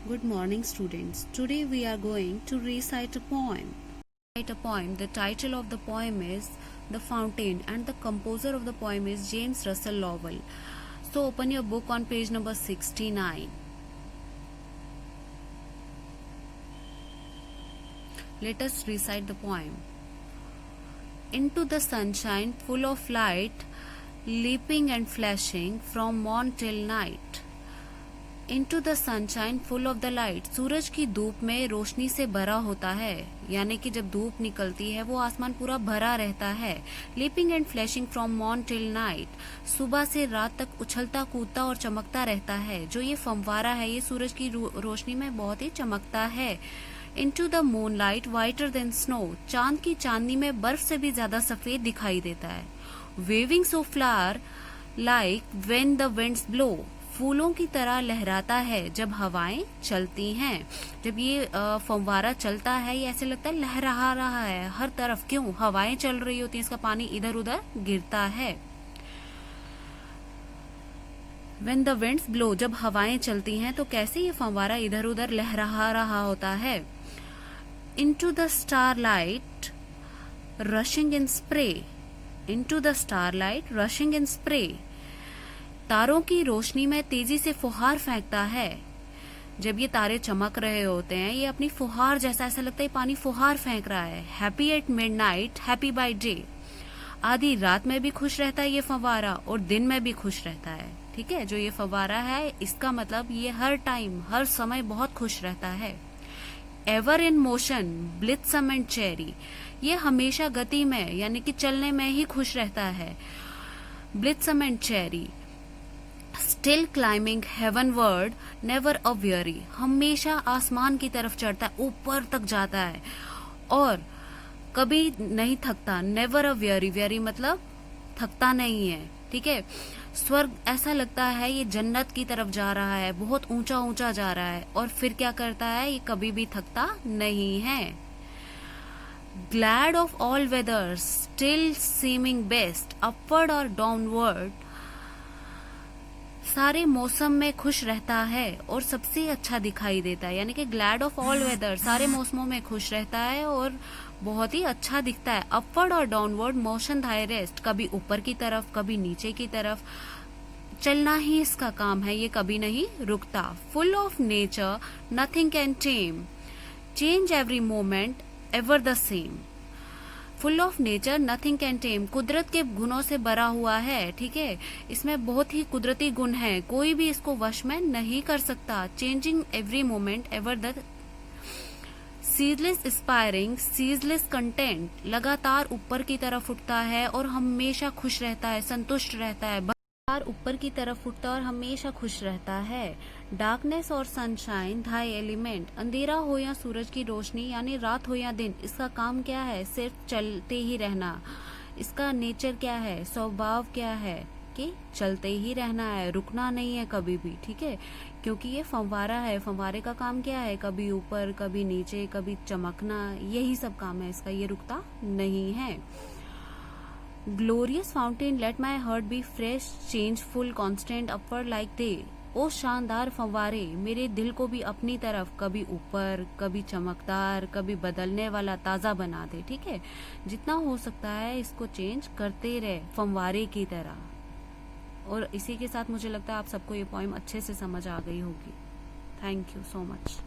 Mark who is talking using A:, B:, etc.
A: Good morning, students. Today we are going to recite a poem. The title of the poem is The Fountain and the composer of the poem is James Russell Lowell. So open your book on page number 69. Let us recite the poem. Into the sunshine full of light, leaping and flashing from morn till night. Into the sunshine full of the light. सूरज की धूप में रोशनी से भरा होता है, यानी कि जब धूप निकलती है वो आसमान पूरा भरा रहता है. Leaping and flashing from morn till night. सुबह से रात तक उछलता कूदता और चमकता रहता है. जो ये फंवारा है ये सूरज की रोशनी में बहुत ही चमकता है. Into the moonlight whiter than snow. चांद की चांदनी में बर्फ से भी ज्यादा सफेद दिखाई देता है. Waving so flower like when the winds blow. फूलों की तरह लहराता है जब हवाएं चलती हैं. जब ये फव्वारा चलता है ये ऐसे लगता है लहरा रहा है हर तरफ. क्यों? हवाएं चल रही होती हैं, इसका पानी इधर उधर गिरता है. When the winds blow, जब हवाएं चलती हैं तो कैसे ये फव्वारा इधर उधर लहरा रहा होता है. Into the starlight rushing in spray. Into the starlight rushing in spray. तारों की रोशनी में तेजी से फुहार फेंकता है. जब ये तारे चमक रहे होते हैं ये अपनी फुहार जैसा ऐसा लगता है पानी फुहार फेंक रहा है. Happy at midnight happy by day. आधी रात में भी खुश रहता है ये फव्वारा और दिन में भी खुश रहता है. ठीक है, जो ये फव्वारा है इसका मतलब ये हर टाइम हर समय बहुत खुश रहता है. Ever in motion blithesome and cheery. ये हमेशा गति में यानी कि चलने में ही खुश रहता है. Blithesome and cheery. Still climbing heavenward never a weary. हमेशा आसमान की तरफ चढ़ता है, ऊपर तक जाता है और कभी नहीं थकता. Never a very. वेरी मतलब थकता नहीं है. ठीक है, स्वर्ग ऐसा लगता है ये जन्नत की तरफ जा रहा है, बहुत ऊंचा ऊंचा जा रहा है और फिर क्या करता है ये कभी भी थकता नहीं है. Glad of all weathers still seeming best upward और डाउनवर्ड. सारे मौसम में खुश रहता है और सबसे अच्छा दिखाई देता है. यानी कि ग्लैड ऑफ ऑल वेदर सारे मौसमों में खुश रहता है और बहुत ही अच्छा दिखता है. अपवर्ड और डाउनवर्ड मोशन थाई रेस्ट. कभी ऊपर की तरफ कभी नीचे की तरफ चलना ही इसका काम है, ये कभी नहीं रुकता. Full of nature nothing can time. Change every moment ever the same. Full of nature nothing can टेम. कुदरत के गुणों से भरा हुआ है. ठीक है, इसमें बहुत ही कुदरती गुण है, कोई भी इसको वश में नहीं कर सकता. Changing every moment ever the ceaseless aspiring ceaseless content. लगातार ऊपर की तरफ उठता है और हमेशा खुश रहता है, संतुष्ट रहता है. ऊपर की तरफ उठता और हमेशा खुश रहता है. डार्कनेस और सनशाइन धाई एलिमेंट. अंधेरा हो या सूरज की रोशनी यानी रात हो या दिन, इसका काम क्या है? सिर्फ चलते ही रहना. इसका नेचर क्या है, स्वभाव क्या है कि चलते ही रहना है, रुकना नहीं है कभी भी. ठीक है, क्योंकि ये फव्वारा है. फव्वारे का काम क्या है? कभी ऊपर कभी नीचे कभी चमकना, यही सब काम है इसका. ये रुकता नहीं है. Glorious fountain let my heart be fresh changeful constant upward like thee. ओ शानदार फव्वारे मेरे दिल को भी अपनी तरफ कभी ऊपर कभी चमकदार कभी बदलने वाला ताज़ा बना दे. ठीक है, जितना हो सकता है इसको चेंज करते रहे फव्वारे की तरह. और इसी के साथ मुझे लगता है आप सबको ये पोएम अच्छे से समझ आ गई होगी. Thank you so much.